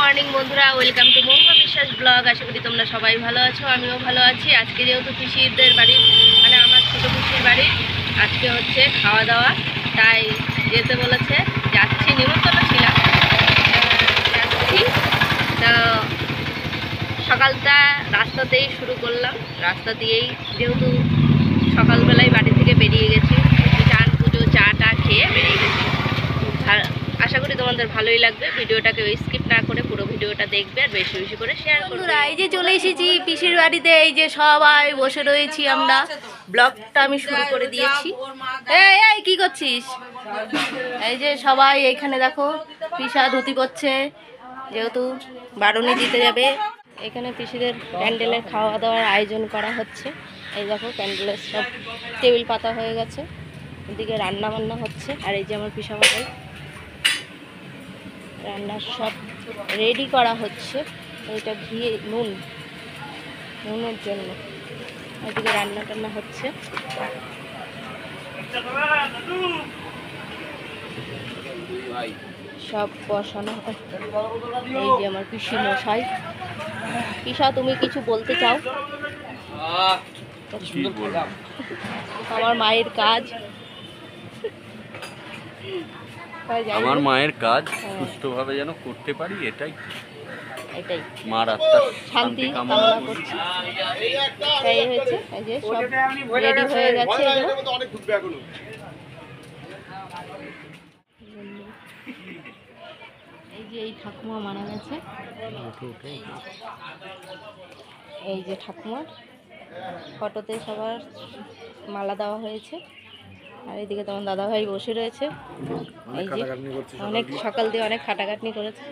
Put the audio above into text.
Morning বন্ধুরা, welcome to মহুয়া বিশ্বাস blog. আশা করি তোমরা সবাই ভালো আছো, আমিও ভালো আছি। আজকে যেহেতু পিসিদের বাড়ি, মানে আমার ছোটো পিসির বাড়ি, আজকে হচ্ছে খাওয়া দাওয়া, তাই যেতে বলেছে। যাচ্ছি, নিমন্ত্রণ ছিলাম, যাচ্ছি। তো সকালটা রাস্তাতেই শুরু করলাম, রাস্তা দিয়েই, যেহেতু সকালবেলায় বাড়ি থেকে বেরিয়ে গেছি, চান পুজো চা টা খেয়ে বেরিয়ে গেছি। আর আশা করি তোমাদের ভালোই লাগবে। ভিডিওটাকে স্কিপ না করে পুরো ভিডিওটা দেখবে আর বেশি বেশি করে শেয়ার করবে। এই যে চলে এসেছি পিসির বাড়িতে, এই যে সবাই বসে রয়েছি আমরা। ব্লগটা আমি শুরু করে দিয়েছি। এই এই কি করছিস? এই যে সবাই এইখানে দেখো, পিসা ধুতি করছে, যেহেতু বারুনি দিতে যাবে। এখানে পিসিদের প্যান্ডেলের খাওয়া দাওয়ার আয়োজন করা হচ্ছে। এই দেখো প্যান্ডেলের সব টেবিল পাতা হয়ে গেছে, এদিকে রান্না বান্না হচ্ছে। আর এই যে আমার পিসা মশাই, রান্নার সব রেডি করা হচ্ছে। এইটা ঘি নুনের জন্য, এদিকে রান্না টান্না হচ্ছে। সব বসানো হয়। এই যে আমার পিসি মশাই। পিসা, তুমি কিছু বলতে চাও? আমার মায়ের কাজ, আমার মায়ের কাজ সুষ্ঠুভাবে যেন করতে পারি, এটাই মার আত্মার শান্তি কামনা করছি। তাই হয়েছে, এই যে সব রেডি হয়ে গেছে। এই যে এই ঠাকুমা মারা গেছে, এই যে ঠাকুমার ফটোতে সবার মালা দেওয়া হয়েছে। আর এইদিকে তোমার দাদাভাই বসে রয়েছে। এই যে অনেক সকাল দিয়ে অনেক খাটাখাটনি করেছে।